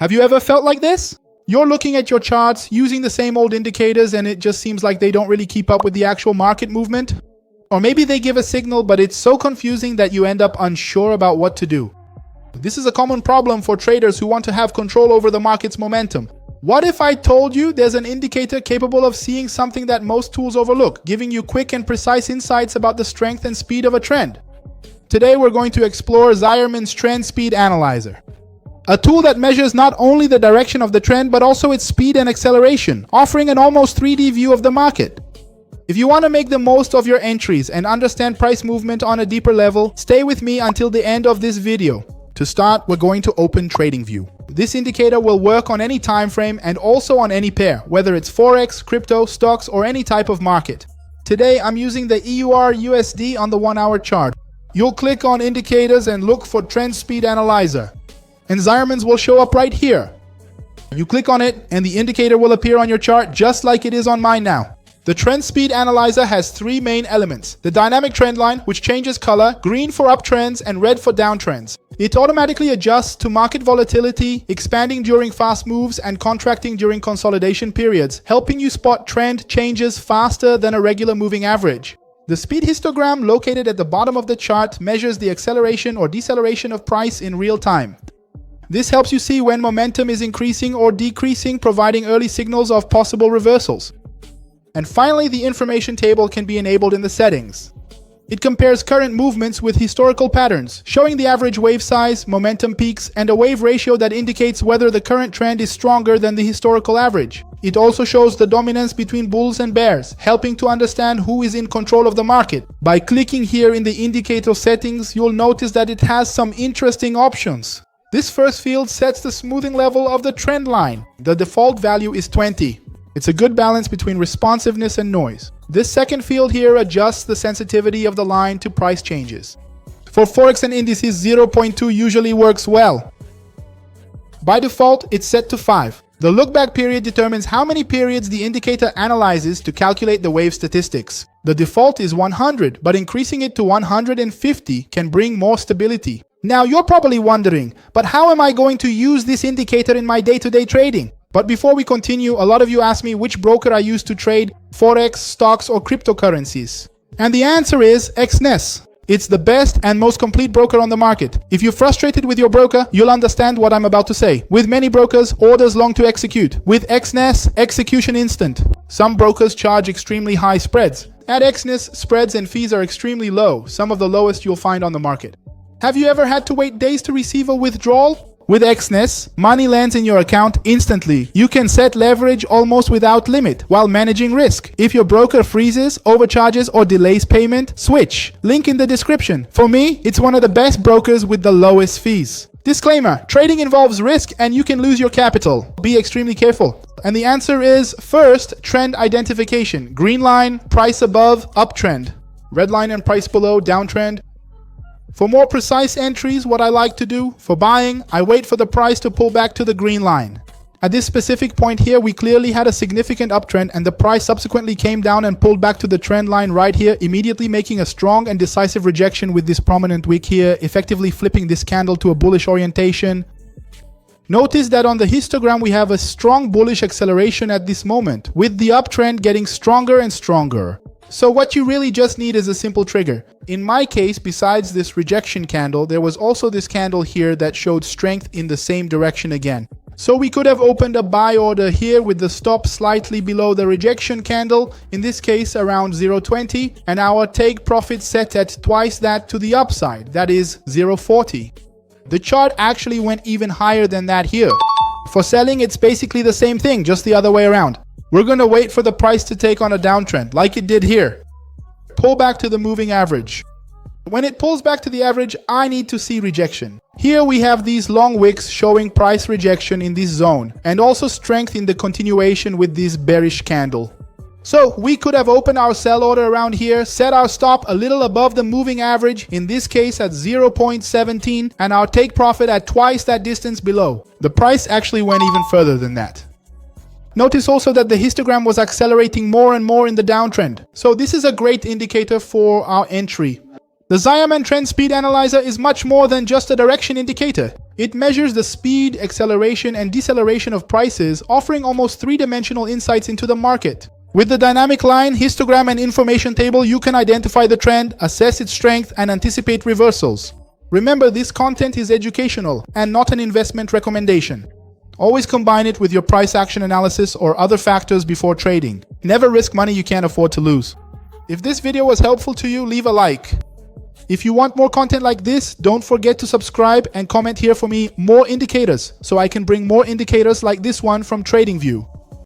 Have you ever felt like this? You're looking at your charts using the same old indicators and it just seems like they don't really keep up with the actual market movement? Or maybe they give a signal, but it's so confusing that you end up unsure about what to do. This is a common problem for traders who want to have control over the market's momentum. What if I told you there's an indicator capable of seeing something that most tools overlook, giving you quick and precise insights about the strength and speed of a trend? Today we're going to explore Zireman's Trend Speed Analyzer, a tool that measures not only the direction of the trend but also its speed and acceleration, offering an almost 3D view of the market. If you want to make the most of your entries and understand price movement on a deeper level, stay with me until the end of this video. To start, we're going to open TradingView. This indicator will work on any time frame and also on any pair, whether it's Forex, crypto, stocks, or any type of market. Today, I'm using the EUR/USD on the 1-hour chart. You'll click on Indicators and look for Trend Speed Analyzer, and Zireman's will show up right here. You click on it and the indicator will appear on your chart just like it is on mine now. The Trend Speed Analyzer has three main elements: the dynamic trend line, which changes color, green for uptrends and red for downtrends. It automatically adjusts to market volatility, expanding during fast moves and contracting during consolidation periods, helping you spot trend changes faster than a regular moving average. The speed histogram located at the bottom of the chart measures the acceleration or deceleration of price in real time. This helps you see when momentum is increasing or decreasing, providing early signals of possible reversals. And finally, the information table can be enabled in the settings. It compares current movements with historical patterns, showing the average wave size, momentum peaks, and a wave ratio that indicates whether the current trend is stronger than the historical average. It also shows the dominance between bulls and bears, helping to understand who is in control of the market. By clicking here in the indicator settings, you'll notice that it has some interesting options. This first field sets the smoothing level of the trend line. The default value is 20. It's a good balance between responsiveness and noise. This second field here adjusts the sensitivity of the line to price changes. For Forex and indices, 0.2 usually works well. By default, it's set to 5. The look-back period determines how many periods the indicator analyzes to calculate the wave statistics. The default is 100, but increasing it to 150 can bring more stability. Now you're probably wondering, but how am I going to use this indicator in my day-to-day trading? But before we continue, a lot of you ask me which broker I use to trade Forex, stocks, or cryptocurrencies. And the answer is EXNESS. It's the best and most complete broker on the market. If you're frustrated with your broker, you'll understand what I'm about to say. With many brokers, orders long to execute. With EXNESS, execution instant. Some brokers charge extremely high spreads. At EXNESS, spreads and fees are extremely low, some of the lowest you'll find on the market. Have you ever had to wait days to receive a withdrawal? With EXNESS, money lands in your account instantly. You can set leverage almost without limit while managing risk. If your broker freezes, overcharges, or delays payment, switch. Link in the description. For me, it's one of the best brokers with the lowest fees. Disclaimer: trading involves risk and you can lose your capital. Be extremely careful. And the answer is, first, trend identification. Green line, price above, uptrend. Red line and price below, downtrend. For more precise entries, what I like to do, for buying, I wait for the price to pull back to the green line. At this specific point here, we clearly had a significant uptrend and the price subsequently came down and pulled back to the trend line right here, immediately making a strong and decisive rejection with this prominent wick here, effectively flipping this candle to a bullish orientation. Notice that on the histogram we have a strong bullish acceleration at this moment, with the uptrend getting stronger and stronger. So what you really just need is a simple trigger. In my case, besides this rejection candle, there was also this candle here that showed strength in the same direction again. So we could have opened a buy order here with the stop slightly below the rejection candle, in this case around 0.20, and our take profit set at twice that to the upside, that is 0.40. The chart actually went even higher than that here. For selling, it's basically the same thing, just the other way around. We're going to wait for the price to take on a downtrend, like it did here. Pull back to the moving average. When it pulls back to the average, I need to see rejection. Here we have these long wicks showing price rejection in this zone, and also strength in the continuation with this bearish candle. So we could have opened our sell order around here, set our stop a little above the moving average, in this case at 0.17, and our take profit at twice that distance below. The price actually went even further than that. Notice also that the histogram was accelerating more and more in the downtrend. So this is a great indicator for our entry. The Zireman Trend Speed Analyzer is much more than just a direction indicator. It measures the speed, acceleration, and deceleration of prices, offering almost three-dimensional insights into the market. With the dynamic line, histogram, and information table, you can identify the trend, assess its strength, and anticipate reversals. Remember, this content is educational and not an investment recommendation. Always combine it with your price action analysis or other factors before trading. Never risk money you can't afford to lose. If this video was helpful to you, leave a like. If you want more content like this, don't forget to subscribe and comment here for me more indicators so I can bring more indicators like this one from TradingView.